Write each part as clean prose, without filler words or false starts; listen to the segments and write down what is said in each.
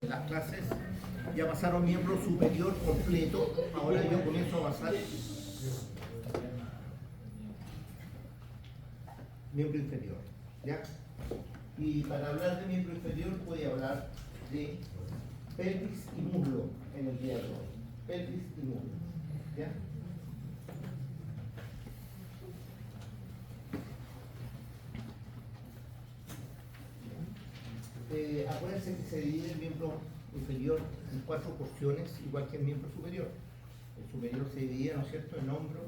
Las clases ya pasaron miembro superior completo, ahora yo comienzo a pasar miembro inferior, ¿ya? Y para hablar de miembro inferior voy a hablar de pelvis y muslo en el día de hoy. Pelvis y muslo, ¿ya? Acuérdense que se divide el miembro inferior en 4 porciones, igual que el miembro superior. El superior se divide, ¿no es cierto?, en hombro,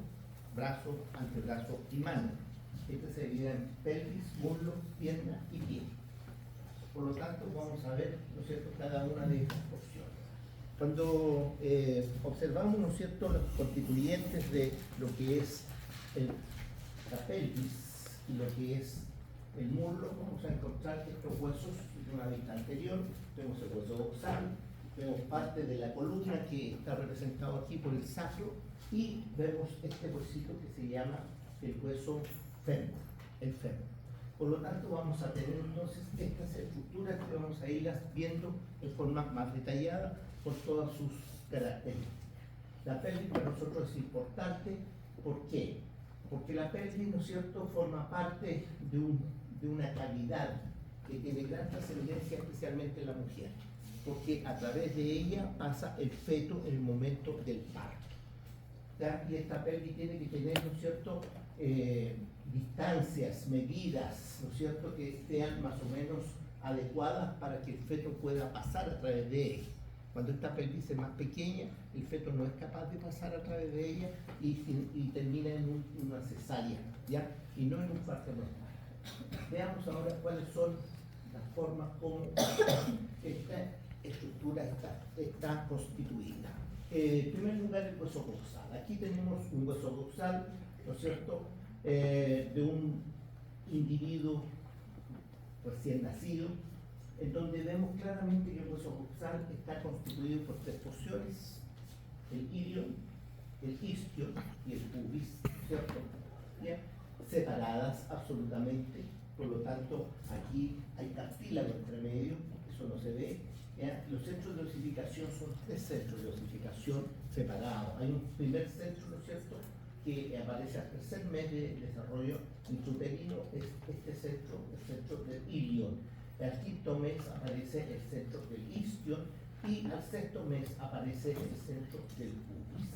brazo, antebrazo y mano. Este se divide en pelvis, muslo, pierna y pie. Por lo tanto, vamos a ver, ¿no es cierto?, cada una de estas porciones. Cuando observamos, ¿no es cierto?, los constituyentes de lo que es la pelvis y lo que es el muslo, vamos a encontrar estos huesos de una vista anterior. Vemos el hueso dorsal, vemos parte de la columna que está representado aquí por el sacro y vemos este huesito que se llama el hueso fémur, el fémur. Por lo tanto, vamos a tener entonces estas estructuras que vamos a irlas viendo en forma más detallada por todas sus características. La pelvis para nosotros es importante. ¿Por qué? Porque la pelvis, ¿no es cierto?, forma parte de una cavidad que tiene gran trascendencia, especialmente en la mujer, porque a través de ella pasa el feto en el momento del parto, ¿ya? Y esta pelvis tiene que tener, ¿no es cierto?, distancias, medidas, ¿no es cierto?, que sean más o menos adecuadas para que el feto pueda pasar a través de ella. Cuando esta pelvis es más pequeña, el feto no es capaz de pasar a través de ella y termina en una cesárea, ¿ya? Y no en un parto normal. Veamos ahora cuáles son las formas como esta estructura está constituida. En primer lugar, el hueso coxal. Aquí tenemos un hueso coxal, ¿no es cierto?, de un individuo recién nacido, en donde vemos claramente que el hueso coxal está constituido por 3 porciones: el ilion, el isquion y el pubis, ¿cierto?, ¿ya?, separadas absolutamente. Por lo tanto, aquí hay cartílago entre medio, eso no se ve, ¿ya? Los centros de osificación son 3 centros de osificación separados. Hay un primer centro, ¿no es cierto?, que aparece al tercer mes de desarrollo intrauterino, es este centro, el centro del ilion. Al quinto mes aparece el centro del isquion y al sexto mes aparece el centro del pubis.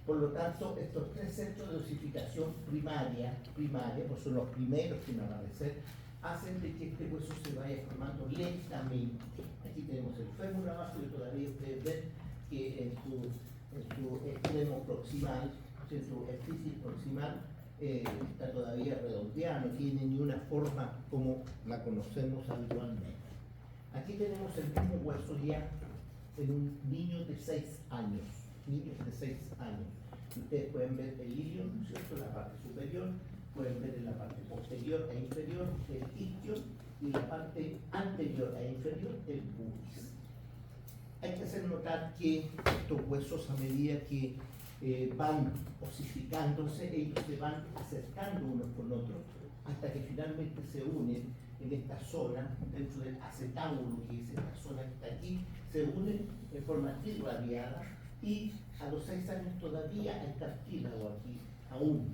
Por lo tanto, estos 3 centros de osificación primaria, pues son los primeros que van a aparecer, hacen de que este hueso se vaya formando lentamente. Aquí tenemos el fémur abajo y todavía ustedes ven que en su extremo proximal, en su epífisis proximal, está todavía redondeada, no tiene ni una forma como la conocemos habitualmente. Aquí tenemos el mismo hueso ya en un niño de 6 años. Niños de 6 años. Ustedes pueden ver el ilion, ¿no es cierto?, la parte superior, pueden ver en la parte posterior e inferior el isquion y la parte anterior e inferior el pubis. Hay que hacer notar que estos huesos, a medida que van osificándose, ellos se van acercando unos con otros hasta que finalmente se unen en esta zona, dentro del acetábulo, que es esta zona que está aquí, se unen en forma irradiada y a los 6 años todavía hay cartílago aquí, aún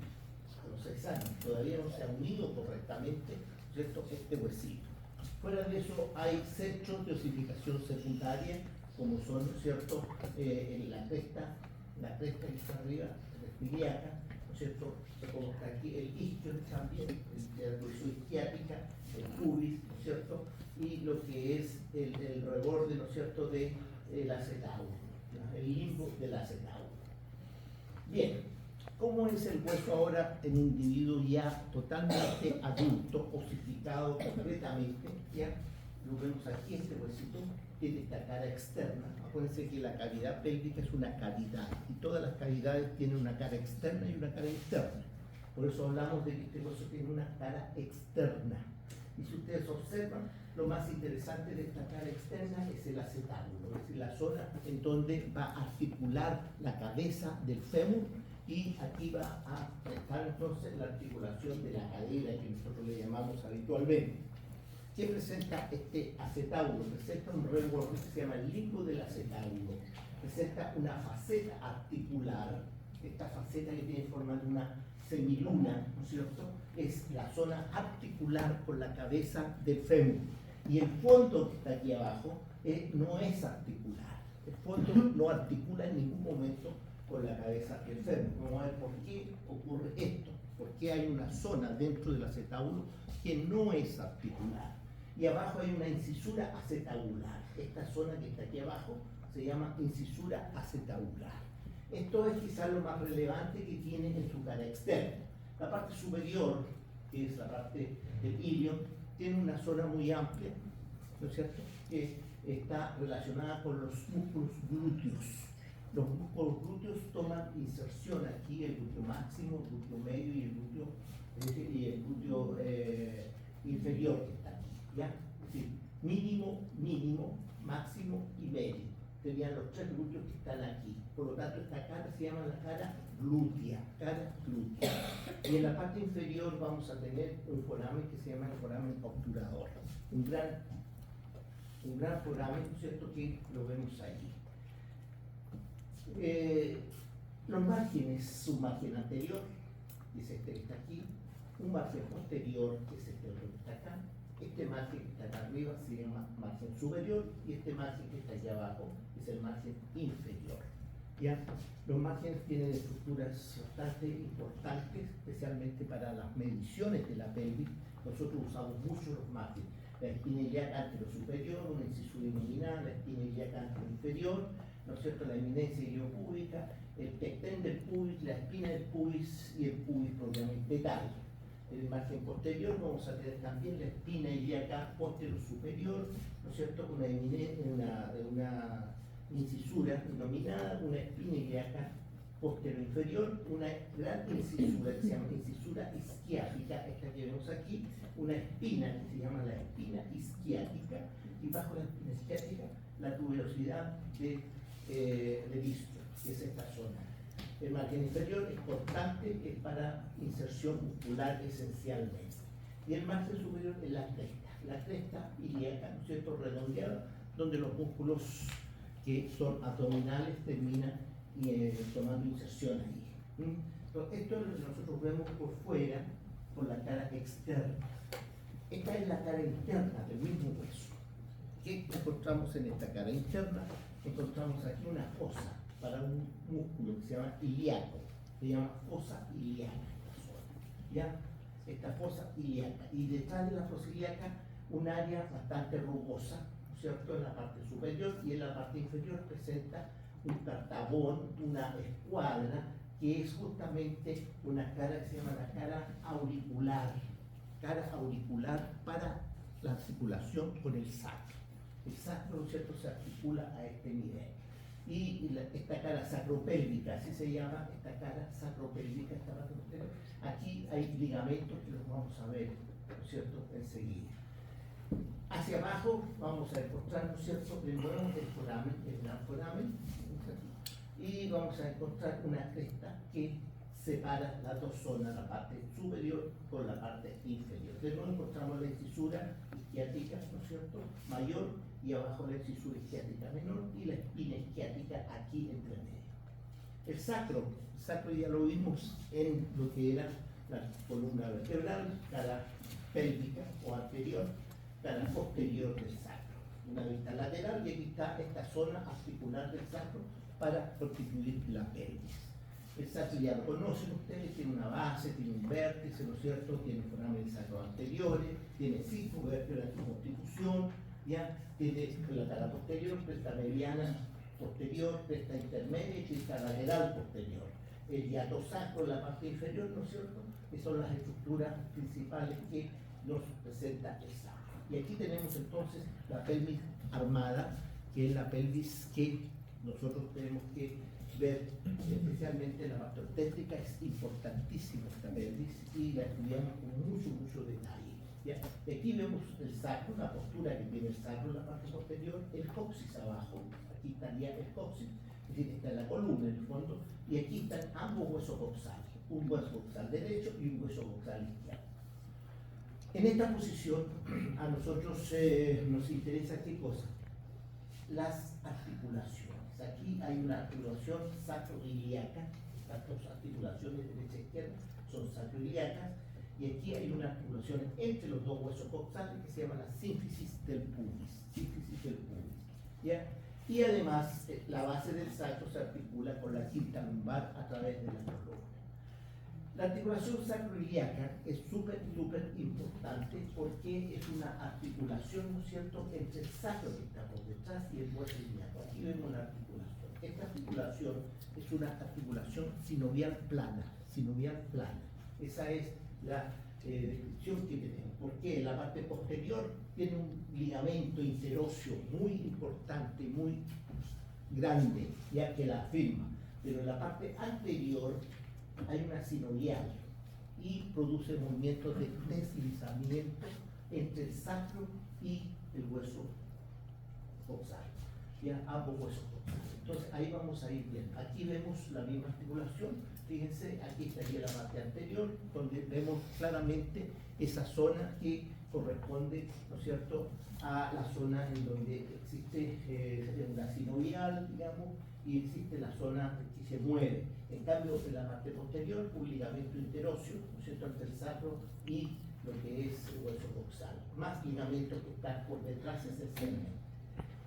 a los 6 años, todavía no se ha unido correctamente, ¿cierto?, este huesito. Fuera de eso hay centros de osificación secundaria, como son, ¿cierto?, en la cresta que está arriba, la ilíaca, ¿no es cierto?, como está aquí el isquion también, la hueso isquiática, el pubis, ¿no es cierto?, y lo que es el reborde, ¿no es cierto?, del acetábulo, ¿no?, el limbo del acetábulo. Bien, ¿cómo es el hueso ahora en un individuo ya totalmente adulto, osificado completamente? ¿Ya? Lo vemos aquí, este huesito tiene esta cara externa. Acuérdense que la cavidad pélvica es una cavidad y todas las cavidades tienen una cara externa y una cara interna. Por eso hablamos de que este hueso tiene una cara externa. Y si ustedes observan, lo más interesante de esta cara externa es el acetábulo, es decir, la zona en donde va a articular la cabeza del fémur y aquí va a estar entonces la articulación de la cadera que nosotros le llamamos habitualmente. ¿Qué presenta este acetábulo? Presenta un rebordo que se llama el limbo del acetábulo. Presenta una faceta articular, esta faceta que tiene forma de una semiluna, ¿no es cierto? Es la zona articular con la cabeza del fémur. Y el fondo que está aquí abajo no es articular. El fondo no articula en ningún momento con la cabeza del fémur. Vamos a ver por qué ocurre esto. ¿Por qué hay una zona dentro del acetábulo que no es articular? Y abajo hay una incisura acetabular. Esta zona que está aquí abajo se llama incisura acetabular. Esto es quizás lo más relevante que tiene en su cara externa. La parte superior, que es la parte del ilio, tiene una zona muy amplia, ¿no es cierto?, que está relacionada con los músculos glúteos. Los músculos glúteos toman inserción aquí, el glúteo máximo, el glúteo medio y el glúteo inferior que está aquí, ¿ya? Es decir, mínimo, mínimo, máximo y medio. Serían los tres glúteos que están aquí. Por lo tanto, esta cara se llama la cara glútea, cara glútea. Y en la parte inferior vamos a tener un foramen que se llama el foramen obturador. Un gran foramen, ¿cierto?, que lo vemos ahí. Los márgenes, su margen anterior, que es este que está aquí, un margen posterior, que es este otro que está acá, este margen que está acá arriba se llama margen superior y este margen que está aquí abajo es el margen inferior. ¿Ya? Los márgenes tienen estructuras bastante importantes, especialmente para las mediciones de la pelvis. Nosotros usamos mucho los márgenes. La espina ilíaca anterosuperior, una incisura inguinal, la espina ilíaca anteroinferior, ¿no es cierto?, la eminencia iliopúbica, el pecten del pubis, la espina del pubis y el pubis propiamente tal. En el margen posterior vamos a tener también la espina ilíaca posterior-superior, ¿no es cierto?, una incisura nominada, una espina ilíaca posterior-inferior, una gran incisura que se llama incisura isquiática, esta que vemos aquí, una espina que se llama la espina isquiática, y bajo la espina isquiática la tuberosidad de Listro, que es esta zona. El margen inferior es constante, es para inserción muscular esencialmente. Y el margen superior es la cresta ilíaca, ¿no es cierto?, redondeada, donde los músculos que son abdominales terminan tomando inserción ahí. Entonces, esto es lo que nosotros vemos por fuera, por la cara externa. Esta es la cara interna del mismo hueso. ¿Qué encontramos en esta cara interna? Encontramos aquí una fosa para un músculo que se llama ilíaco, se llama fosa ilíaca esta zona, ¿ya? Esta fosa ilíaca, y detrás de la fosa ilíaca un área bastante rugosa, ¿no es cierto?, en la parte superior, y en la parte inferior presenta un cartabón, una escuadra, que es justamente una cara que se llama la cara auricular para la articulación con el sacro. El sacro, ¿no es cierto?, se articula a este nivel. Y esta cara sacropélvica, así se llama, esta cara sacropélvica, esta parte posterior. Aquí hay ligamentos que los vamos a ver, ¿no es cierto?, enseguida. Hacia abajo vamos a encontrar, ¿no es cierto?, primero el foramen, el gran foramen, y vamos a encontrar una cresta que separa las dos zonas, la parte superior con la parte inferior. De nuevo encontramos la incisura isquiática, ¿no es cierto?, mayor, y abajo la incisura isquiática menor y la espina isquiática aquí entre medio. El sacro ya lo vimos en lo que era la columna vertebral, cara pélvica o anterior, cara posterior del sacro. Una vista lateral, y aquí está esta zona articular del sacro para constituir la pelvis. El sacro ya lo conocen ustedes, tiene una base, tiene un vértice, ¿no es cierto?, tiene foramen sacro anteriores, tiene 5 vértebras de constitución, ya tiene la cara posterior, cresta mediana posterior, cresta intermedia y cresta lateral posterior. El hiato sacro en la parte inferior, ¿no es cierto?, que son las estructuras principales que nos presenta el sacro. Y aquí tenemos entonces la pelvis armada, que es la pelvis que nosotros tenemos que ver, especialmente la parte obstétrica. Es importantísima esta pelvis y la estudiamos con mucho detalle, ¿ya? Y aquí vemos el sacro, la postura que tiene el sacro en la parte posterior, el coxis abajo, aquí estaría el coxis, es decir, está la columna en el fondo, y aquí están ambos huesos coxales, un hueso coxal derecho y un hueso coxal izquierdo. En esta posición a nosotros nos interesa qué cosa, las articulaciones. Aquí hay una articulación sacroiliaca, estas dos articulaciones derecha e izquierda son sacroiliacas, y aquí hay una articulación entre los dos huesos coxales que se llama la sínfisis del pubis, ¿ya? Y además la base del sacro se articula con la quinta lumbar a través de la columna. La articulación sacroiliaca es súper importante porque es una articulación, ¿no es cierto?, entre el sacro que está por detrás y el hueso ilíaco. Aquí vemos la articulación. Esta articulación es una articulación sinovial plana, Esa es la descripción que tenemos. Porque la parte posterior tiene un ligamento interóseo muy importante, muy grande, ya que la afirma. Pero en la parte anterior hay una sinovial y produce movimientos de deslizamiento entre el sacro y el hueso coxal, ya ambos huesos coxales. Entonces ahí vamos a ir viendo. Aquí vemos la misma articulación. Fíjense, aquí estaría la parte anterior, donde vemos claramente esa zona que corresponde, ¿no es cierto?, a la zona en donde existe la sinovial, digamos, y existe la zona que se mueve. En cambio, en la parte posterior, un ligamento interóseo, ¿no es cierto?, entre el sacro y lo que es el hueso coxal. Más ligamento que está por detrás esencialmente.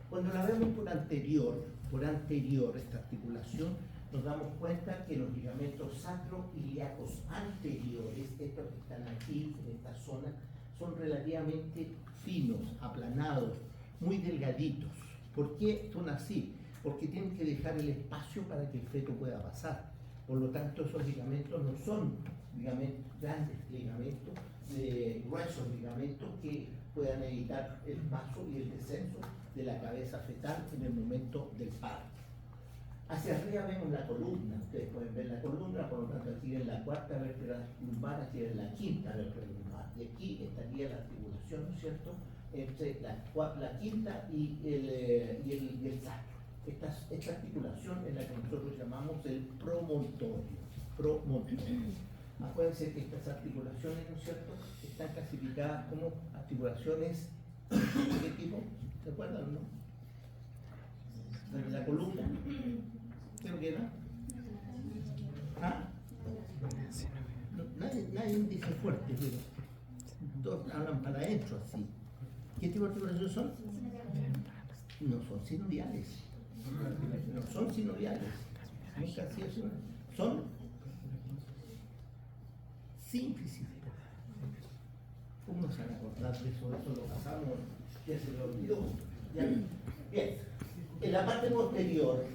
Cuando la vemos por anterior esta articulación, nos damos cuenta que los ligamentos sacroiliacos anteriores, estos que están aquí, en esta zona, son relativamente finos, aplanados, muy delgaditos. ¿Por qué son así? Porque tienen que dejar el espacio para que el feto pueda pasar. Por lo tanto, esos ligamentos no son grandes ligamentos, gruesos ligamentos que puedan evitar el paso y el descenso de la cabeza fetal en el momento del parto. Hacia arriba vemos la columna, ustedes pueden ver la columna, por lo tanto aquí ven la cuarta vértebra lumbar, aquí ven la quinta vértebra lumbar, y aquí estaría la articulación, ¿no es cierto?, entre la quinta y el sacro. Esta articulación es la que nosotros llamamos el promontorio. Acuérdense que estas articulaciones, ¿no es cierto?, están clasificadas como articulaciones ¿de qué tipo? ¿Se acuerdan, no? La columna. ¿Qué lo que era? ¿Ah? Nadie dice fuerte, pero todos hablan para adentro así. ¿Qué tipo de articulaciones son? No son sinoviales. No son sinoviales. Nunca han sido sinoviales. Son sínfisis. ¿Cómo se van a acordar de eso? Eso lo pasamos, ya se lo olvidó. ¿Ya? Bien. En la parte posterior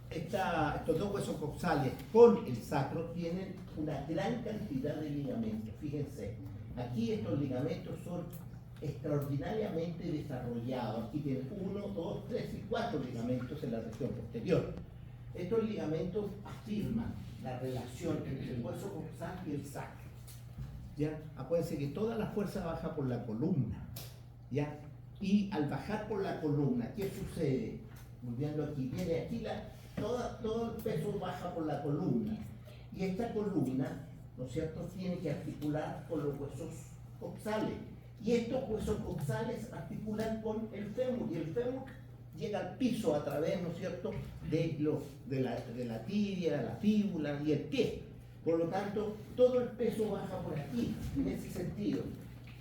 estos dos huesos coxales con el sacro tienen una gran cantidad de ligamentos. Fíjense, aquí estos ligamentos son extraordinariamente desarrollados. Aquí tienen 1, 2, 3 y 4 ligamentos en la región posterior. Estos ligamentos afirman la relación entre el hueso coxal y el sacro. ¿Ya? Acuérdense que toda la fuerza baja por la columna. ¿Ya? Y al bajar por la columna, ¿qué sucede? Volviendo aquí, viene aquí todo el peso baja por la columna. Y esta columna, ¿no es cierto?, tiene que articular con los huesos coxales. Y estos huesos coxales articulan con el fémur. Y el fémur llega al piso a través, ¿no es cierto?, de la tibia, la fíbula y el pie. Por lo tanto, todo el peso baja por aquí, en ese sentido.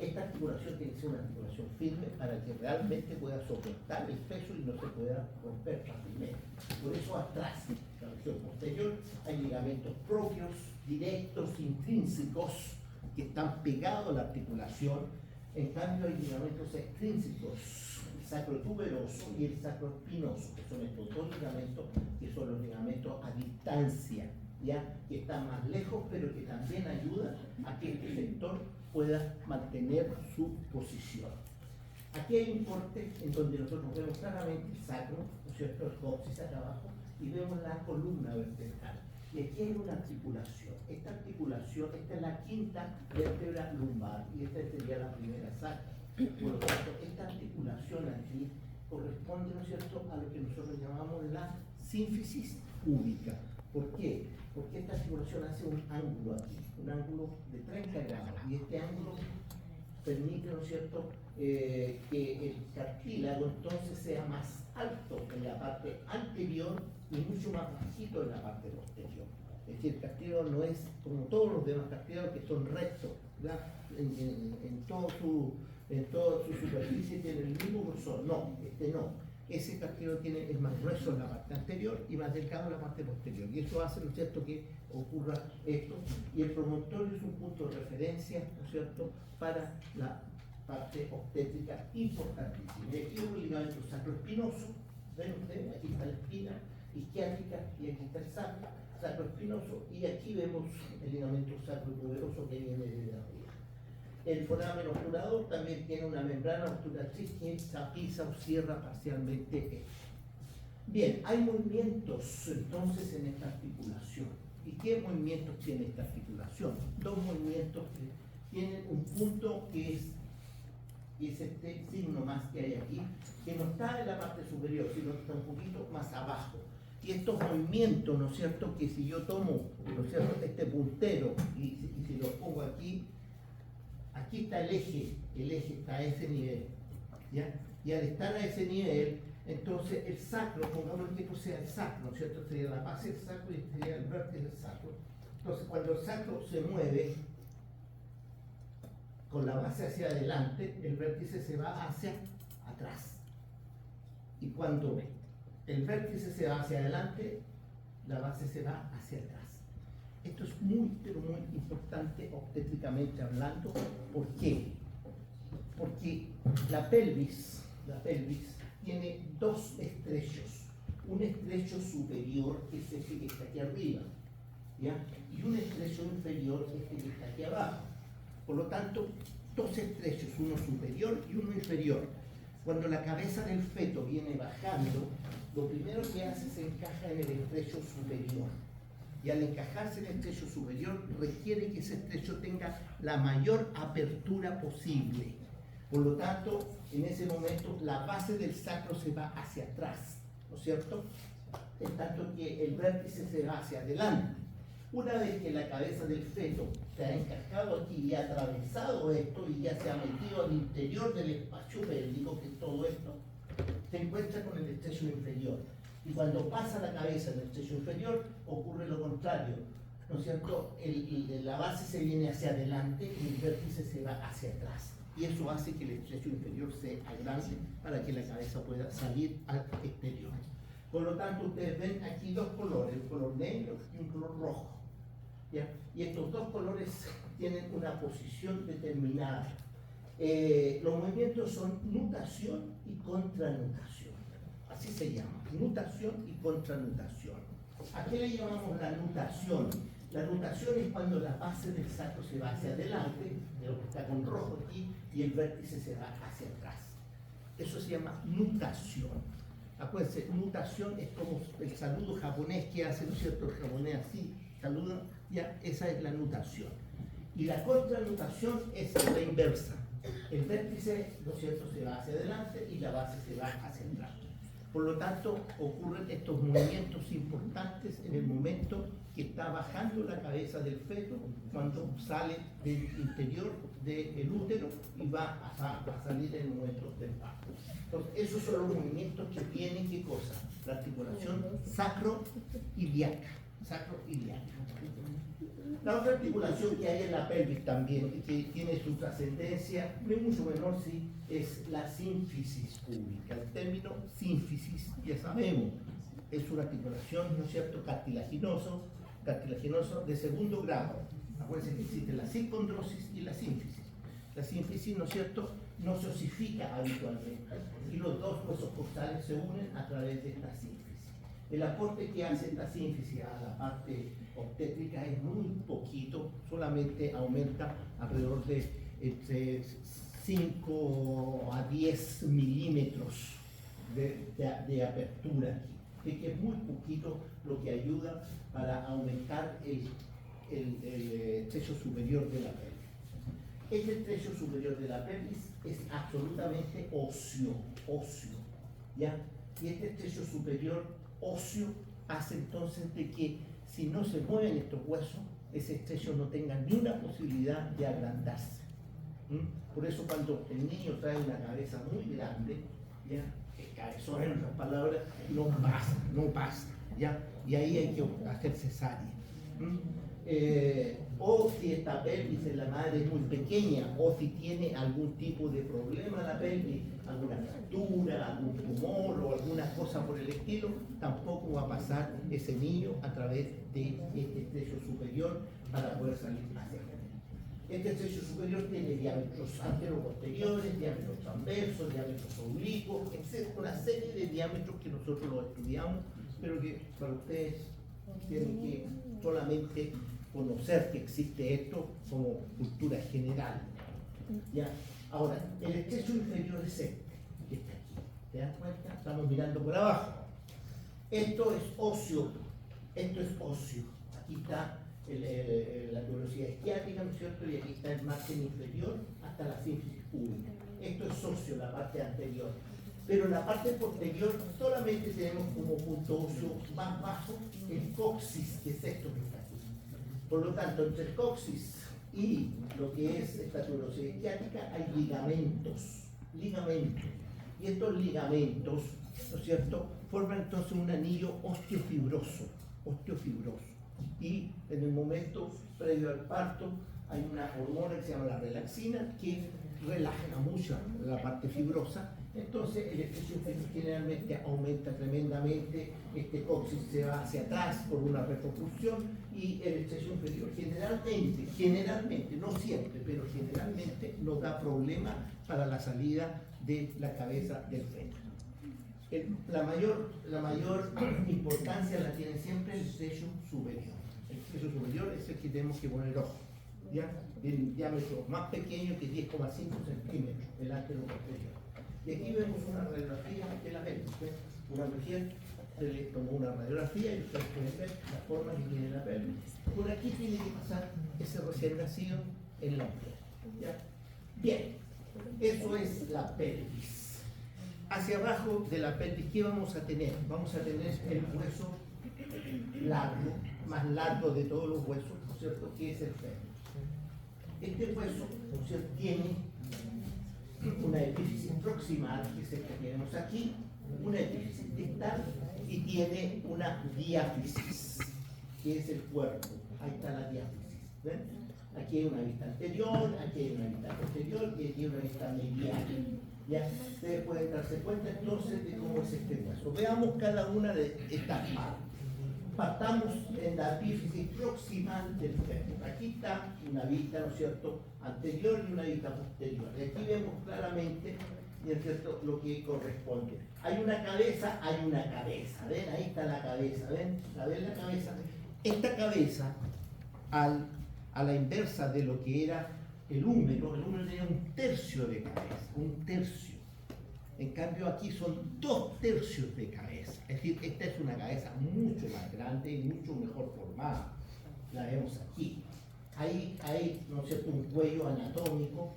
Esta articulación tiene que ser una articulación firme para que realmente pueda soportar el peso y no se pueda romper fácilmente. Por eso atrás, en la región posterior, hay ligamentos propios, directos, intrínsecos, que están pegados a la articulación. En cambio, hay ligamentos extrínsecos, el sacrotuberoso y el sacroespinoso, que son estos dos ligamentos, que son los ligamentos a distancia, ¿ya?, que están más lejos, pero que también ayudan a que este sector pueda mantener su posición. Aquí hay un corte en donde nosotros vemos claramente el sacro, ¿no es cierto?, el coxis acá abajo, y vemos la columna vertebral. Y aquí hay una articulación. Esta articulación, esta es la quinta vértebra lumbar, y esta sería la primera sacra. Por lo tanto, esta articulación aquí corresponde, ¿no es cierto?, a lo que nosotros llamamos la sínfisis púbica. ¿Por qué? Porque esta articulación hace un ángulo aquí, un ángulo de 30 grados, y este ángulo permite, ¿no es cierto?, que el cartílago entonces sea más alto en la parte anterior y mucho más bajito en la parte posterior. Es decir, el cartílago no es como todos los demás cartílagos que son rectos, ¿verdad? En toda su superficie tiene el mismo grosor. No, este no. Ese cartílago es más grueso en la parte anterior y más delgado en la parte posterior. Y eso hace, ¿no es cierto?, que ocurra esto. Y el promontorio es un punto de referencia, ¿no es cierto?, para la parte obstétrica importantísima. Y aquí un ligamento sacroespinoso, ven ustedes, aquí está la espina isquiática y aquí está el sacroespinoso, y aquí vemos el ligamento sacropoderoso que viene de arriba. El foramen obturador también tiene una membrana obturatriz que tapiza o cierra parcialmente esto. Bien, hay movimientos entonces en esta articulación. ¿Y qué movimientos tiene esta articulación? Dos movimientos que tienen un punto que es este signo más que hay aquí, que no está en la parte superior, sino que está un poquito más abajo. Y estos movimientos, ¿no es cierto?, que si yo tomo, ¿no es cierto?, este puntero y si lo pongo aquí, aquí está el eje está a ese nivel, ¿ya? Y al estar a ese nivel, entonces el sacro, pongamos que esto sea el sacro, ¿no es cierto?, sería la base del sacro y este sería el vértice del sacro. Entonces cuando el sacro se mueve con la base hacia adelante, el vértice se va hacia atrás. Y cuando el vértice se va hacia adelante, la base se va hacia atrás. Esto es muy, pero muy importante obstétricamente hablando. ¿Por qué? Porque la pelvis tiene dos estrechos. Un estrecho superior, que es este que está aquí arriba, ¿ya? Y un estrecho inferior, este que está aquí abajo. Por lo tanto, dos estrechos, uno superior y uno inferior. Cuando la cabeza del feto viene bajando, lo primero que hace se encaja en el estrecho superior. Y al encajarse en el estrecho superior, requiere que ese estrecho tenga la mayor apertura posible. Por lo tanto, en ese momento, la base del sacro se va hacia atrás, ¿no es cierto? En tanto que el vértice se va hacia adelante. Una vez que la cabeza del feto se ha encajado aquí y ha atravesado esto y ya se ha metido al interior del espacio pélvico, que es todo esto, se encuentra con el estrecho inferior. Y cuando pasa la cabeza en el estrecho inferior, ocurre lo contrario, ¿no es cierto? La base se viene hacia adelante y el vértice se va hacia atrás. Y eso hace que el estrecho inferior se agrande para que la cabeza pueda salir al exterior. Por lo tanto, ustedes ven aquí dos colores, un color negro y un color rojo, ¿ya? Y estos dos colores tienen una posición determinada. Los movimientos son nutación y contranutación. Así se llama, nutación y contranutación. ¿A qué le llamamos la nutación? La nutación es cuando la base del sacro se va hacia adelante, de lo que está con rojo aquí, y el vértice se va hacia atrás. Eso se llama nutación. Acuérdense, nutación es como el saludo japonés que hace, ¿no es cierto?, el japonés así, saluda, ya, esa es la nutación. Y la contranutación es la inversa. El vértice, ¿no es cierto?, se va hacia adelante y la base se va hacia atrás. Por lo tanto, ocurren estos movimientos importantes en el momento que está bajando la cabeza del feto, cuando sale del interior del útero y va a salir en el momento del parto. Entonces, esos son los movimientos que tienen, ¿qué cosa? La articulación sacro-ilíaca. La otra articulación que hay en la pelvis también, que tiene su trascendencia, no mucho menor, sí, es la sínfisis pública. El término sínfisis, ya sabemos, es una articulación, ¿no es cierto?, cartilaginoso de segundo grado. Acuérdense que existe la sicondrosis y la sínfisis. La sínfisis, ¿no es cierto?, no se osifica habitualmente y los dos huesos costales se unen a través de esta sínfisis. El aporte que hace esta sínfisis a la parte obstétrica es muy poquito, solamente aumenta alrededor de entre 5 a 10 milímetros de apertura aquí. Es que es muy poquito lo que ayuda para aumentar el estrecho superior de la pelvis. Este estrecho superior de la pelvis es absolutamente óseo, ¿ya? Y este estrecho superior óseo hace entonces de que si no se mueven estos huesos, ese estrecho no tenga ni una posibilidad de agrandarse. Por eso cuando el niño trae una cabeza muy grande, ¿ya? El cabezón, en otras palabras, no pasa, ¿ya? Y ahí hay que hacer cesárea. O si esta pelvis en la madre es muy pequeña, o si tiene algún tipo de problema la pelvis, alguna fractura, algún tumor o alguna cosa por el estilo, tampoco va a pasar ese niño a través de este estrecho superior para poder salir hacia adelante. Este estrecho superior tiene diámetros anteroposteriores, diámetros transversos, diámetros oblicuos, etc. Una serie de diámetros que nosotros los estudiamos, pero que para ustedes tienen que solamente conocer que existe esto como cultura general. ¿Ya? Ahora, el estrecho inferior es este, que está aquí. ¿Te das cuenta? Estamos mirando por abajo. Esto es óseo. Aquí está la tuberosidad isquiática, ¿no es cierto? Y aquí está el margen inferior hasta la sínfisis pública. Esto es óseo, la parte anterior. Pero en la parte posterior solamente tenemos como punto óseo más bajo el coxis, que es esto que está aquí. Por lo tanto, entre el coxis y lo que es esta tuberosidad isquiática hay ligamentos. Y estos ligamentos, ¿no es cierto?, forman entonces un anillo osteofibroso. Y en el momento previo al parto hay una hormona que se llama la relaxina que relaja mucho la parte fibrosa. Entonces el estrecho inferior generalmente aumenta tremendamente, este coxis se va hacia atrás por una repercusión y el estrecho inferior generalmente, no siempre, pero generalmente nos da problema para la salida de la cabeza del feto. La mayor importancia la tiene siempre el estrecho superior. El estrecho superior es el que tenemos que poner ojo, ¿ya? El diámetro más pequeño que 10,5 centímetros, el anteroposterior. Y aquí vemos una radiografía de la pelvis. Una mujer se le tomó una radiografía y ustedes pueden ver la forma que tiene la pelvis. Por aquí tiene que pasar ese recién nacido en la mujer, ¿ya? Bien, eso es la pelvis. Hacia abajo de la pelvis, ¿qué vamos a tener? Vamos a tener el hueso largo, más largo de todos los huesos, ¿no es cierto?, que es el fémur. Este hueso, ¿no es cierto?, tiene una epífisis proximal, que es esta que vemos aquí, una epífisis distal y tiene una diáfisis, que es el cuerpo. Ahí está la diáfisis, ¿ven? Aquí hay una vista anterior, aquí hay una vista posterior y aquí hay una vista medial. Ya ustedes pueden darse cuenta entonces de cómo es este hueso. Veamos cada una de estas partes. Partamos en la epífisis proximal del fémur. Aquí está una vista, ¿no es cierto?, anterior y una vista posterior. Y aquí vemos claramente, ¿no es cierto?, lo que corresponde. Hay una cabeza, ¿ven? Ahí está la cabeza, ¿ven? ¿La cabeza? Esta cabeza, a la inversa de lo que era el húmero tenía un tercio de cabeza, un tercio. En cambio aquí son 2/3 de cabeza. Es decir, esta es una cabeza mucho más grande y mucho mejor formada. La vemos aquí. Ahí hay, ¿no es cierto?, un cuello anatómico,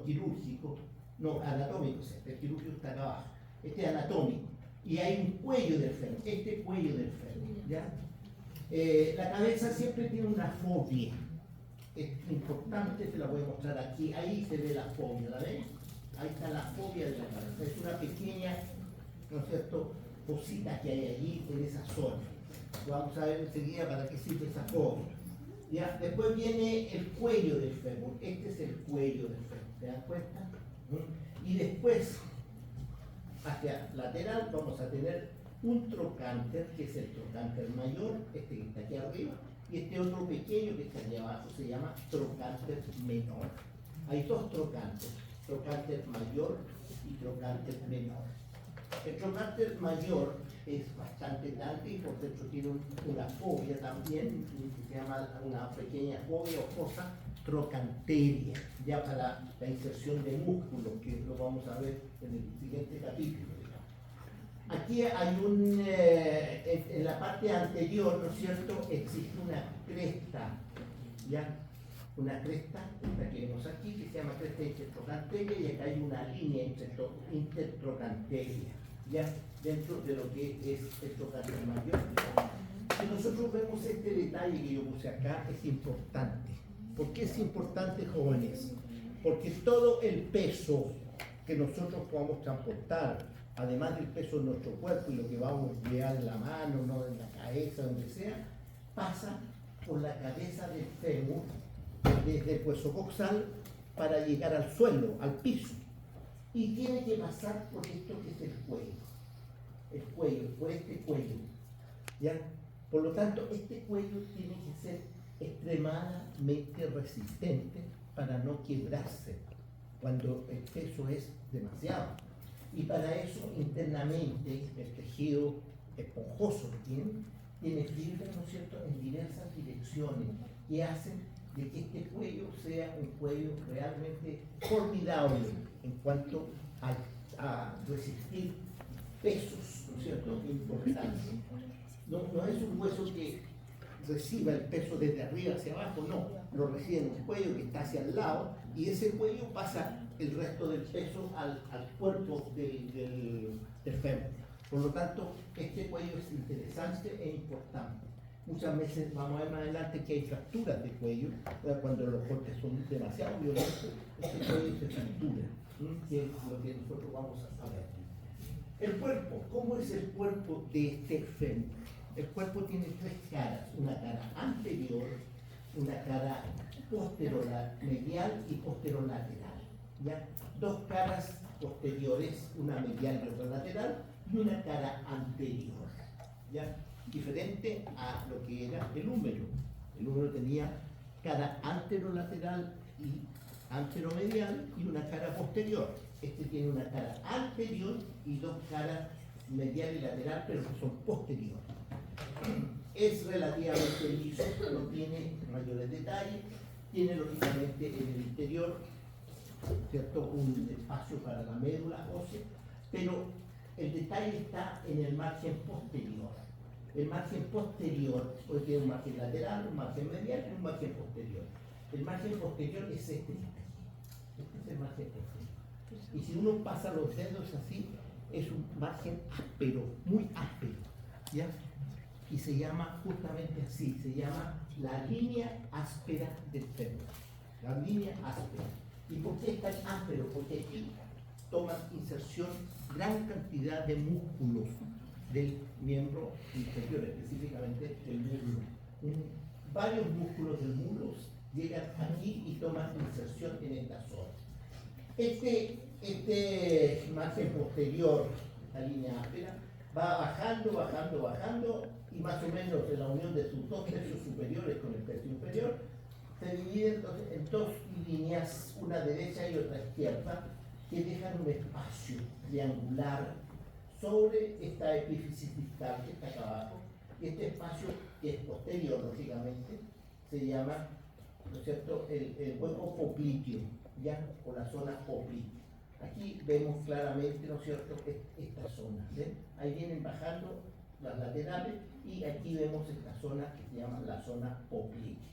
quirúrgico. No, anatómico, el quirúrgico está acá abajo. Este es anatómico. Y hay un cuello del fémur, este cuello del fémur, ¿ya? La cabeza siempre tiene una fobia. Es importante, te la voy a mostrar aquí. Ahí se ve la fobia, ¿la ven? Ahí está la fobia de la cabeza. Es una pequeña, ¿no es cierto?, cosita que hay allí en esa zona. Vamos a ver enseguida para qué sirve esa fobia. ¿Ya? Después viene el cuello del fémur. Este es el cuello del fémur. ¿Te das cuenta? Y después, hacia lateral, vamos a tener un trocánter, que es el trocánter mayor, este que está aquí arriba, y este otro pequeño que está allá abajo se llama trocánter menor. Hay dos trocánteres, trocánter mayor y trocánter menor. El trocánter mayor es bastante grande y por dentro tiene una fobia también, que se llama una pequeña fobia o fosa trocanteria, ya para la inserción de músculos, que lo vamos a ver en el siguiente capítulo. Aquí hay en la parte anterior, ¿no es cierto?, existe una cresta, ¿ya? Una cresta, esta que vemos aquí, que se llama cresta intertrocanteria, y acá hay una línea intertrocanteria. ya dentro de lo que es el trocánter mayor. Si nosotros vemos este detalle que yo puse acá, es importante. ¿Por qué es importante, jóvenes? Porque todo el peso que nosotros podamos transportar, además del peso de nuestro cuerpo y lo que vamos a llevar en la mano, ¿no?, en la cabeza, donde sea, pasa por la cabeza del fémur, desde el hueso coxal, para llegar al suelo, al piso. Y tiene que pasar por esto que es el cuello, por este cuello, ¿ya? Por lo tanto, este cuello tiene que ser extremadamente resistente para no quebrarse cuando el peso es demasiado. Y para eso, internamente, el tejido esponjoso que tiene fibras, ¿no es cierto?, en diversas direcciones, que hacen de que este cuello sea un cuello realmente formidable en cuanto a resistir pesos, ¿no es cierto?, importantes. No es un hueso que reciba el peso desde arriba hacia abajo, no, lo recibe en un cuello que está hacia el lado, y ese cuello pasa el resto del peso al cuerpo del fémur. Por lo tanto, este cuello es interesante e importante. Muchas veces vamos a ver más adelante que hay fracturas de cuello, cuando los cortes son demasiado violentos, este cuello se fractura, que es lo que nosotros vamos a saber. El cuerpo, ¿cómo es el cuerpo de este fémur? El cuerpo tiene tres caras, una cara anterior, una cara posteromedial y posterolateral, ¿ya? Dos caras posteriores, una medial y otra lateral, y una cara anterior, ¿ya? Diferente a lo que era el húmero. El húmero tenía cara anterolateral y anteromedial y una cara posterior. Este tiene una cara anterior y dos caras medial y lateral, pero que son posteriores. Es relativamente liso, no tiene mayores detalles, tiene lógicamente en el interior, ¿cierto?, un espacio para la médula ósea, pero el detalle está en el margen posterior. El margen posterior, pues tiene un margen lateral, un margen medial y un margen posterior. El margen posterior es este es el margen posterior. Y si uno pasa los dedos así, es un margen áspero, muy áspero, ¿ya? Y se llama justamente así, se llama la línea áspera del fémur. La línea áspera. ¿Y por qué es tan áspero? Porque aquí toman inserción gran cantidad de músculos del miembro inferior, específicamente del muslo. Varios músculos del muslo llegan aquí y toman inserción en esta zona. Este margen posterior, esta línea áspera, va bajando, bajando, bajando, y más o menos en la unión de sus dos tercios superiores con el tercio inferior, se divide entonces en dos líneas, una derecha y otra izquierda, que dejan un espacio triangular sobre esta epífisis distal que está acá abajo, y este espacio, que es posterior, lógicamente, se llama, ¿no es cierto?, el hueco popliteo, ¿ya?, o la zona poplitea. Aquí vemos claramente, ¿no es cierto?, esta zona, ¿ven? Ahí vienen bajando las laterales, y aquí vemos esta zona que se llama la zona poplitea.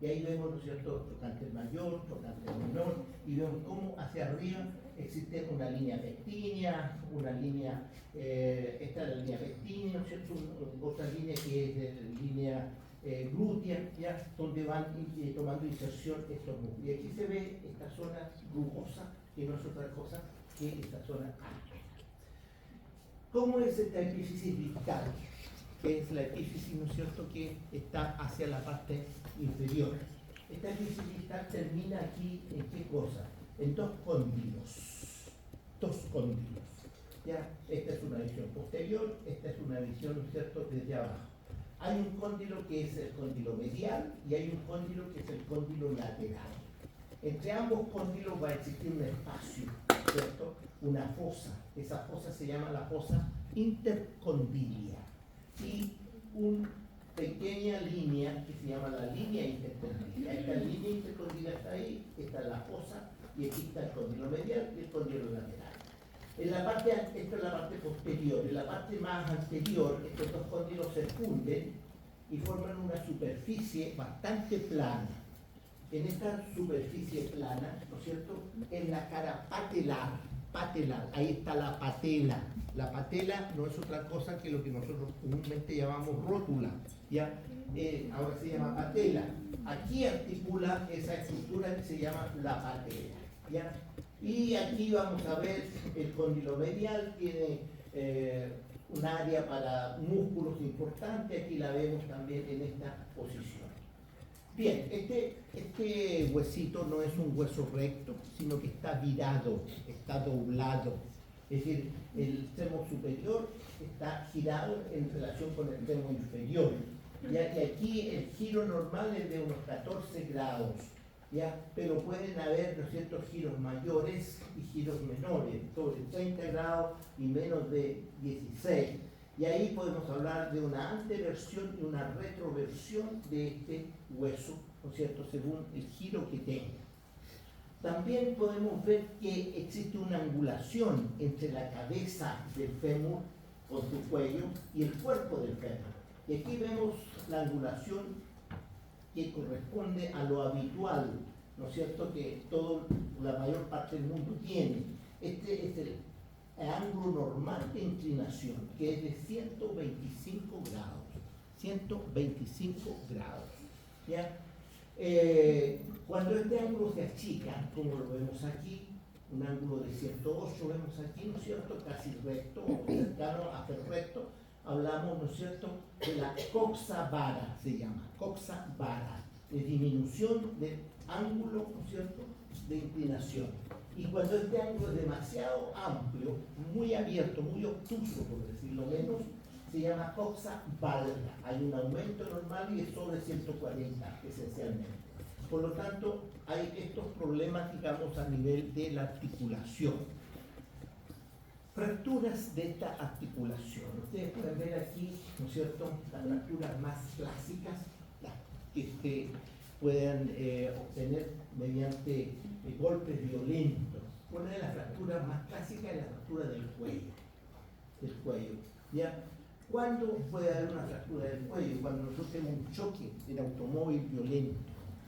Y ahí vemos, ¿no es cierto?, trocánter mayor, trocánter menor, y vemos cómo hacia arriba existe una línea pectínea, una línea, esta es la línea pectínea, ¿no es cierto?, otra línea que es de línea glútea, ¿ya?, donde van tomando inserción estos músculos. Y aquí se ve esta zona rugosa, que no es otra cosa que esta zona alta. ¿Cómo es esta epífisis distal? Que es la epífisis, ¿no es cierto?, que está hacia la parte inferior. Esta epífisis distal termina aquí en qué cosa? En dos cóndilos. Dos cóndilos. ¿Ya? Esta es una visión posterior, esta es una visión, ¿no es cierto?, desde abajo. Hay un cóndilo que es el cóndilo medial y hay un cóndilo que es el cóndilo lateral. Entre ambos cóndilos va a existir un espacio, ¿cierto?, una fosa. Esa fosa se llama la fosa intercondilia. Y una pequeña línea que se llama la línea intercondilia. Esta línea intercondilia está ahí, esta es la fosa, y aquí está el cóndilo medial y el cóndilo lateral. Esta es la parte posterior. En la parte más anterior, estos dos cóndilos se funden y forman una superficie bastante plana. En esta superficie plana, ¿no es cierto?, en la cara patelar, ahí está la patela, La patela no es otra cosa que lo que nosotros comúnmente llamamos rótula, ¿ya? Ahora se llama patela. Aquí articula esa estructura que se llama la patela, ¿ya? Y aquí vamos a ver el cóndilo medial, tiene un área para músculos importante, aquí la vemos también en esta posición. Bien, este huesito no es un hueso recto, sino que está virado, está doblado. Es decir, el fémur superior está girado en relación con el fémur inferior. ¿Ya? Y aquí el giro normal es de unos 14 grados, ¿ya? Pero pueden haber, ¿no es cierto?, giros mayores y giros menores, sobre 30 grados y menos de 16. Y ahí podemos hablar de una anteversión y una retroversión de este hueso, ¿no es cierto?, según el giro que tenga. También podemos ver que existe una angulación entre la cabeza del fémur con su cuello y el cuerpo del fémur. Y aquí vemos la angulación que corresponde a lo habitual, ¿no es cierto?, que la mayor parte del mundo tiene. Este es el ángulo normal de inclinación, que es de 125 grados. 125 grados. ¿Ya? Cuando este ángulo se achica, como lo vemos aquí, un ángulo de 108 vemos aquí, ¿no es cierto?, casi recto o cercano a ser recto, hablamos, ¿no es cierto?, de la coxa vara, se llama, coxa vara, de disminución del ángulo, ¿no es cierto?, de inclinación. Y cuando este ángulo es demasiado amplio, muy abierto, muy obtuso, por decirlo menos, se llama coxa valga. Hay un aumento normal y es sobre 140, esencialmente. Por lo tanto, hay estos problemas, digamos, a nivel de la articulación. Fracturas de esta articulación. Ustedes pueden ver aquí, ¿no es cierto?, las fracturas más clásicas, las que se puedan obtener mediante golpes violentos. Una de las fracturas más clásicas es la fractura del cuello. Del cuello. ¿Ya? ¿Cuándo puede haber una fractura del cuello? Cuando nosotros tenemos un choque en automóvil violento.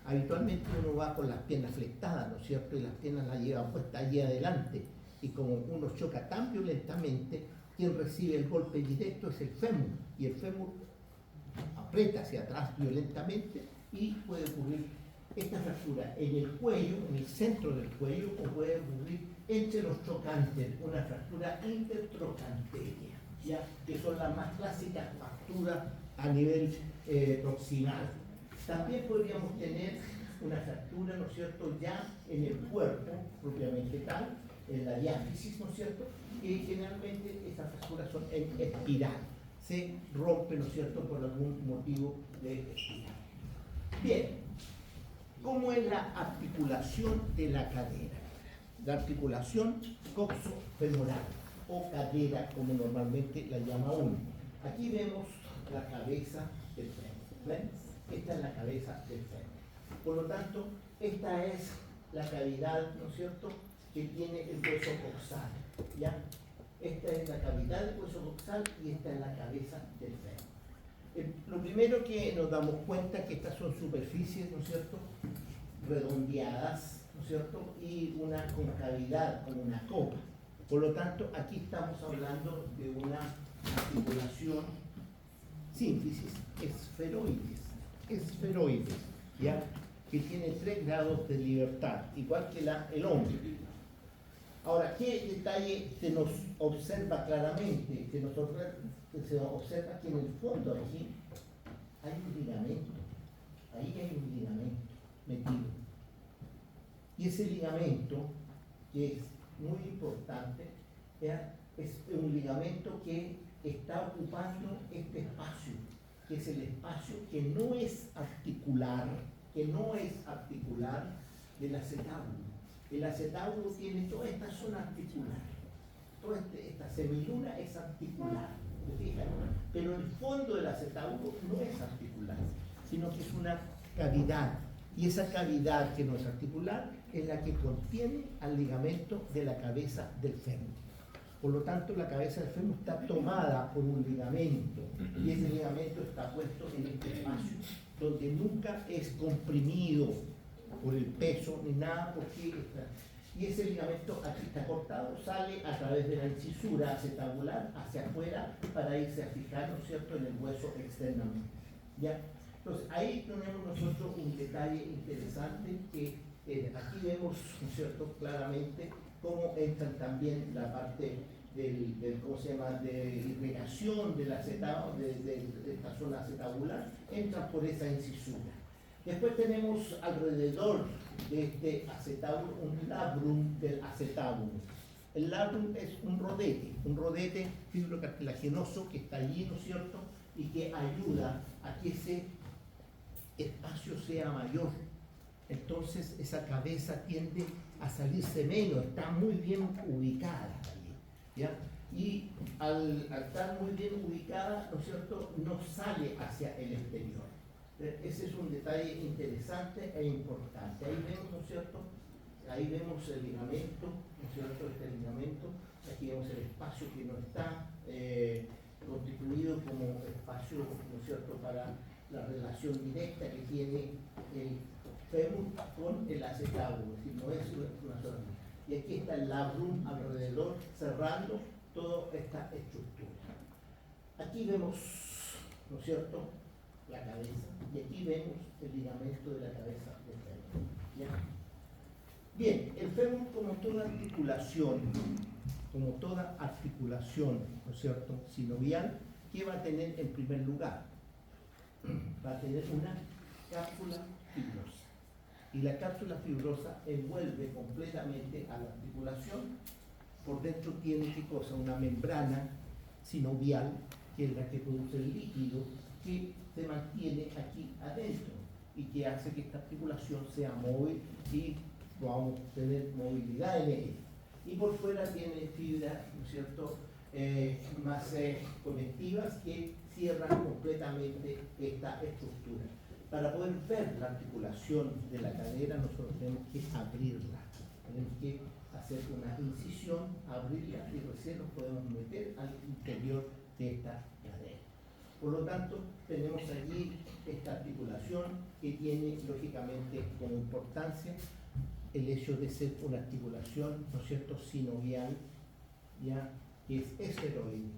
Habitualmente uno va con las piernas flectadas, ¿no es cierto? Y las piernas las lleva puestas allí adelante. Y como uno choca tan violentamente, quien recibe el golpe directo es el fémur. Y el fémur aprieta hacia atrás violentamente y puede ocurrir esta fractura en el cuello, en el centro del cuello, o puede ocurrir entre los trocantes, una fractura intertrocanteria, ¿ya?, que son las más clásicas fracturas a nivel proximal. También podríamos tener una fractura, ¿no es cierto?, ya en el cuerpo, propiamente tal, en la diáfisis, ¿no es cierto?, y generalmente estas fracturas son en espiral, se rompe, ¿no es cierto?, por algún motivo de espiral. Bien, ¿cómo es la articulación de la cadera? La articulación coxofemoral o cadera, como normalmente la llama uno. Aquí vemos la cabeza del fémur. ¿Ven? Esta es la cabeza del fémur. Por lo tanto, esta es la cavidad, ¿no es cierto?, que tiene el hueso coxal. ¿Ya? Esta es la cavidad del hueso coxal y esta es la cabeza del fémur. Lo primero que nos damos cuenta es que estas son superficies, ¿no es cierto?, redondeadas, ¿no es cierto?, y una concavidad, como una copa. Por lo tanto, aquí estamos hablando de una articulación sínfisis esferoides, ¿ya?, que tiene 3 grados de libertad, igual que el hombre. Ahora, ¿qué detalle se nos observa claramente? Se observa que en el fondo aquí hay un ligamento, ahí hay un ligamento metido. Y ese ligamento, que es muy importante, es un ligamento que está ocupando este espacio, que es el espacio que no es articular del acetábulo. El acetábulo tiene toda esta zona articular, toda esta semiluna es articular, pero el fondo del acetábulo no es articular, sino que es una cavidad, y esa cavidad que no es articular es la que contiene al ligamento de la cabeza del fémur. Por lo tanto, la cabeza del fémur está tomada por un ligamento, y ese ligamento está puesto en este espacio, donde nunca es comprimido por el peso ni nada, porque y ese ligamento aquí está cortado, sale a través de la incisura acetabular hacia afuera para irse a fijar, ¿no es cierto?, en el hueso externamente. ¿Ya? Entonces, ahí tenemos nosotros un detalle interesante que aquí vemos, ¿no es cierto?, claramente cómo entran también la parte ¿cómo se llama?, de irrigación de esta zona acetabular, entran por esa incisura. Después tenemos alrededor de este acetábulo un labrum del acetábulo. El labrum es un rodete fibrocartilaginoso que está allí, ¿no es cierto?, y que ayuda a que ese espacio sea mayor. Entonces esa cabeza tiende a salirse menos, está muy bien ubicada allí, ¿ya? Y al estar muy bien ubicada, ¿no es cierto?, no sale hacia el exterior. Ese es un detalle interesante e importante. Ahí vemos, ¿no es cierto?, ahí vemos el ligamento, ¿no es cierto?, este ligamento. Aquí vemos el espacio que no está constituido como espacio, ¿no es cierto?, para la relación directa que tiene el fémur con el acetábulo, es decir, no es una sola. Y aquí está el labrum alrededor, cerrando toda esta estructura. Aquí vemos, ¿no es cierto?, la cabeza, y aquí vemos el ligamento de la cabeza del fémur. ¿Ya? Bien, el fémur como toda articulación, ¿no es cierto?, sinovial, ¿qué va a tener en primer lugar? Va a tener una cápsula fibrosa. Y la cápsula fibrosa envuelve completamente a la articulación. Por dentro tiene, ¿qué cosa?, una membrana sinovial, que es la que produce el líquido, que se mantiene aquí adentro y que hace que esta articulación sea móvil y podamos tener movilidad en ella. Y por fuera tiene fibras, ¿no es cierto?, más conectivas que cierran completamente esta estructura. Para poder ver la articulación de la cadera, nosotros tenemos que abrirla, tenemos que hacer una incisión, abrirla y recién nos podemos meter al interior de esta cadera. Por lo tanto, tenemos allí esta articulación que tiene lógicamente como importancia el hecho de ser una articulación, ¿no es cierto?, sinovial, ya, que es esferoide.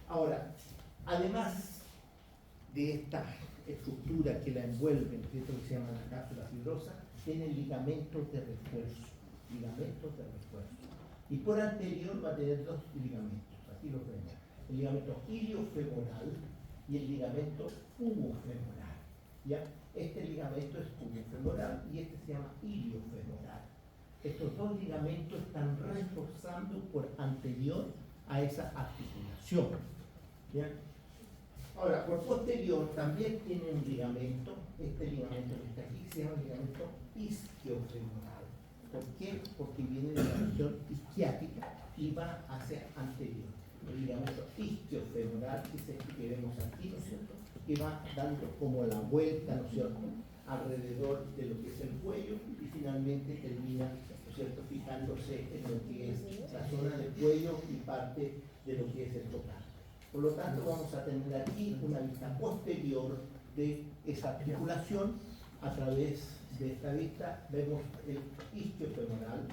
Ahora, además de esta estructura que la envuelve, que se llama la cápsula fibrosa, tiene ligamentos de refuerzo, y por anterior va a tener dos ligamentos, aquí los vemos, el ligamento iliofemoral y el ligamento pubofemoral, ¿ya? Este ligamento es pubofemoral y este se llama iliofemoral. Estos dos ligamentos están reforzando por anterior a esa articulación, ¿ya? Ahora, por posterior también tiene un ligamento, este ligamento que está aquí se llama ligamento isquiofemoral. ¿Por qué? Porque viene de la región isquiática y va hacia anterior. El ligamento isquiofemoral, que es este que vemos aquí, ¿no es cierto?, que va dando como la vuelta, ¿no es cierto?, alrededor de lo que es el cuello y finalmente termina, ¿no es cierto?, fijándose en lo que es la zona del cuello y parte de lo que es el total. Por lo tanto, vamos a tener aquí una vista posterior de esa articulación. A través de esta vista vemos el isquiofemoral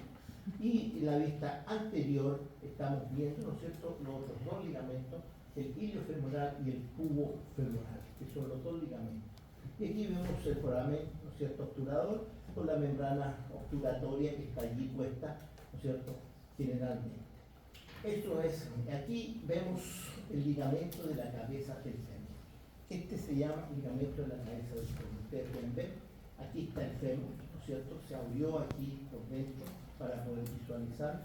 y en la vista anterior estamos viendo, ¿no es cierto?, los otros dos ligamentos, el iliofemoral y el pubofemoral, que son los dos ligamentos. Y aquí vemos el foramen, ¿no es cierto?, obturador, con la membrana obturatoria que está allí puesta, ¿no es cierto?, generalmente. Esto es, aquí vemos el ligamento de la cabeza del fémur. Este se llama ligamento de la cabeza del fémur. Ustedes pueden ver, aquí está el fémur, ¿no es cierto?, se abrió aquí por dentro para poder visualizar,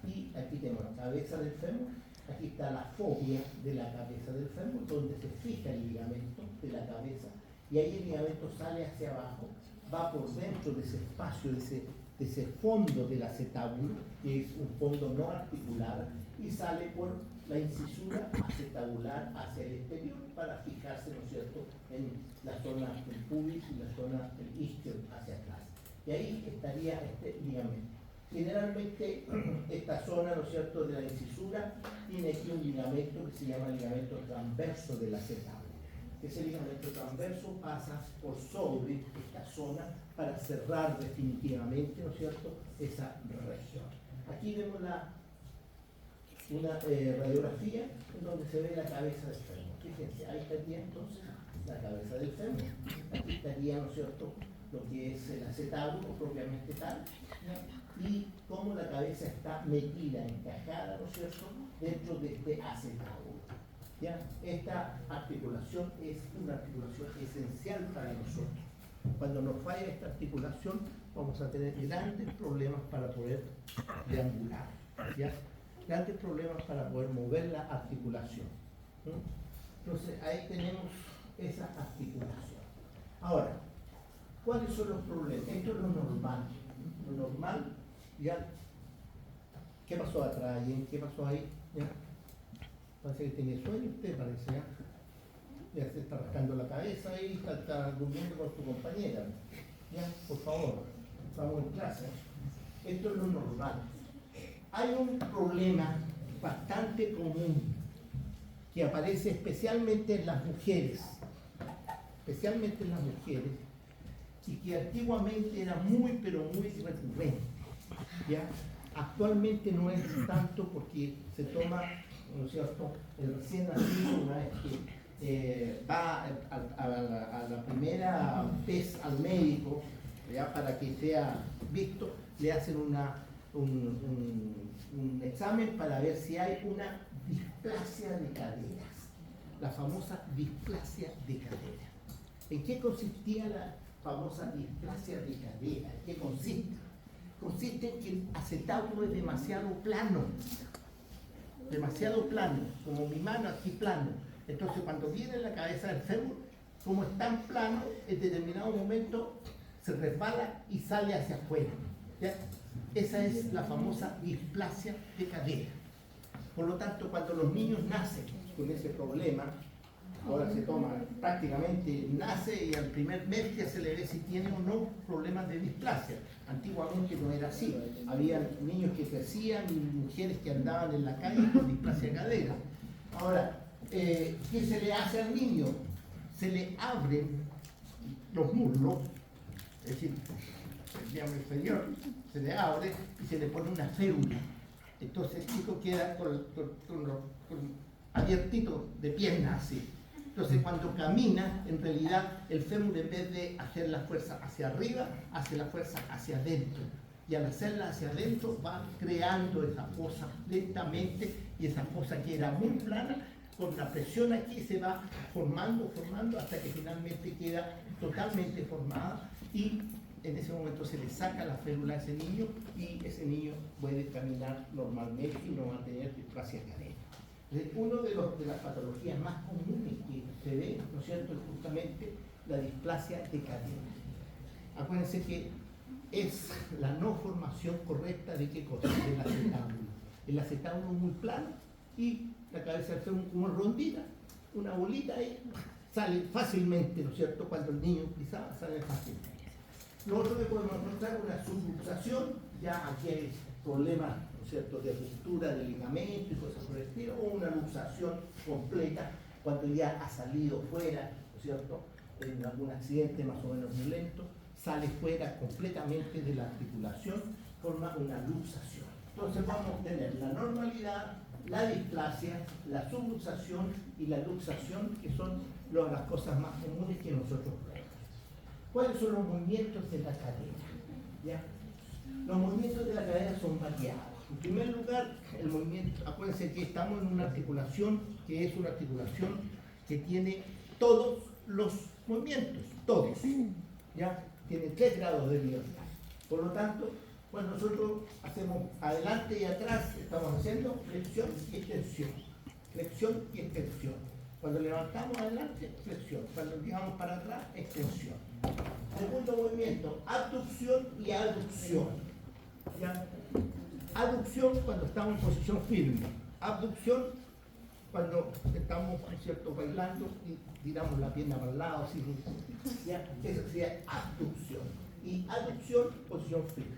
y aquí tenemos la cabeza del fémur, aquí está la fobia de la cabeza del fémur, donde se fija el ligamento de la cabeza, y ahí el ligamento sale hacia abajo, va por dentro de ese espacio, de ese fondo del acetábulo, que es un fondo no articular, y sale por la incisura acetabular hacia el exterior para fijarse, ¿no es cierto?, en la zona del pubis y la zona del isquio hacia atrás. Y ahí estaría este ligamento. Generalmente esta zona, ¿no es cierto?, de la incisura tiene aquí un ligamento que se llama ligamento transverso del acetábulo. Ese ligamento transverso pasa por sobre esta zona para cerrar definitivamente, ¿no es cierto?, esa región. Aquí vemos una radiografía en donde se ve la cabeza del fémur. Fíjense, ahí estaría entonces la cabeza del fémur. Aquí estaría, ¿no es cierto?, lo que es el acetábulo propiamente tal, ¿no?, y cómo la cabeza está metida, encajada, ¿no es cierto?, dentro de este acetábulo. ¿Ya? Esta articulación es una articulación esencial para nosotros. Cuando nos falla esta articulación, vamos a tener grandes problemas para poder deambular, ¿ya? Grandes problemas para poder mover la articulación, ¿no? Entonces, ahí tenemos esa articulación. Ahora, ¿cuáles son los problemas? Esto es lo normal. Lo normal, ¿ya? ¿Qué pasó atrás? ¿Qué pasó ahí? ¿Ya? Parece que tiene sueño usted, parece, ¿ya? Ya se está rascando la cabeza y está durmiendo con su compañera. ¿Ya? Por favor, estamos en clase. Esto es lo normal. Hay un problema bastante común que aparece especialmente en las mujeres, y que antiguamente era muy, pero muy recurrente, ¿ya? Actualmente no es tanto porque se toma, ¿no es cierto?, el recién nacido, una vez que va a la primera vez al médico, ¿ya?, para que sea visto, le hacen un examen para ver si hay una displasia de caderas, la famosa displasia de cadera. ¿En qué consistía la famosa displasia de cadera? ¿En qué consiste? Consiste en que el acetábulo es demasiado plano, como mi mano aquí plano. Entonces cuando viene la cabeza del fémur, como es tan plano, en determinado momento se resbala y sale hacia afuera, ¿ya? Esa es la famosa displasia de cadera. Por lo tanto, cuando los niños nacen con ese problema, ahora se toma, prácticamente nace y al primer mes ya se le ve si tiene o no problemas de displasia. Antiguamente no era así. Había niños que crecían y mujeres que andaban en la calle con displasia de cadera. Ahora, ¿qué se le hace al niño? Se le abren los muslos, es decir, el miembro inferior se le abre y se le pone una férula. Entonces el chico queda con abiertito de piernas así. Entonces cuando camina, en realidad el fémur, en vez de hacer la fuerza hacia arriba, hace la fuerza hacia adentro. Y al hacerla hacia adentro va creando esa fosa lentamente, y esa fosa que era muy plana, con la presión aquí se va formando hasta que finalmente queda totalmente formada, y en ese momento se le saca la férula a ese niño y ese niño puede caminar normalmente y no va a tener displasia de cadera. Una de las patologías más comunes que se ve, ¿no es cierto?, es justamente la displasia de cadera. Acuérdense que es la no formación correcta de qué cosa, del acetábulo. El acetábulo muy plano y la cabeza del fémur como rondita, una bolita ahí, sale fácilmente, ¿no es cierto?, cuando el niño pisaba, sale fácilmente. Lo otro que podemos encontrar es una subluxación, ya aquí hay problemas, ¿no es cierto?, de ruptura de ligamento y cosas por el estilo, o una luxación completa cuando ya ha salido fuera, ¿no es cierto?, en algún accidente más o menos violento, sale fuera completamente de la articulación, forma una luxación. Entonces vamos a tener la normalidad, la displasia, la subluxación y la luxación, que son las cosas más comunes que nosotros vemos. ¿Cuáles son los movimientos de la cadera? ¿Ya? Los movimientos de la cadera son variados. En primer lugar, el movimiento, acuérdense que estamos en una articulación que es una articulación que tiene todos los movimientos, todos, ¿ya? Tiene 3 grados de libertad. Por lo tanto, cuando nosotros hacemos adelante y atrás, estamos haciendo flexión y extensión. Flexión y extensión. Cuando levantamos adelante, flexión. Cuando llegamos para atrás, extensión. Segundo movimiento, abducción y aducción. ¿Ya? Aducción cuando estamos en posición firme. Abducción cuando estamos, ¿no es cierto?, bailando y tiramos la pierna para el lado. Así, ¿ya? Eso sería abducción. Y aducción, posición firme.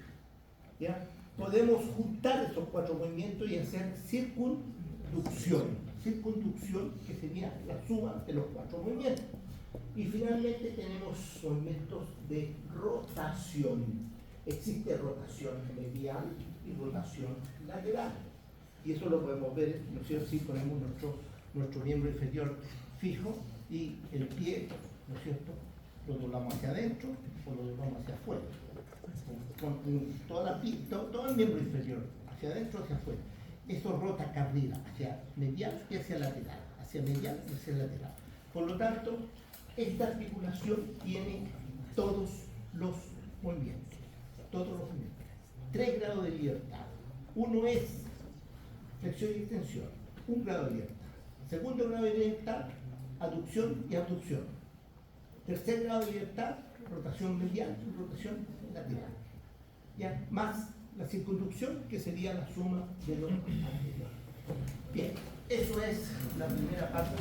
¿Ya? Podemos juntar esos 4 movimientos y hacer circunducción. circunducción, que sería la suma de los 4 movimientos. Y finalmente tenemos movimientos de rotación. Existe rotación medial y rotación lateral. Y eso lo podemos ver, ¿no es cierto? Si ponemos nuestro miembro inferior fijo y el pie, ¿no es cierto?, lo doblamos hacia adentro o lo doblamos hacia afuera. Con todo el miembro inferior, hacia adentro o hacia afuera. Eso rota acá arriba, hacia medial y hacia lateral. Hacia medial y hacia lateral. Por lo tanto, esta articulación tiene todos los movimientos. Todos los movimientos. 3 grados de libertad. Uno es flexión y extensión. 1 grado de libertad. Segundo grado de libertad, aducción y abducción. Tercer grado de libertad, rotación medial y rotación lateral. ¿Ya? Más la circunducción, que sería la suma de los anteriores. Bien, eso es la primera parte.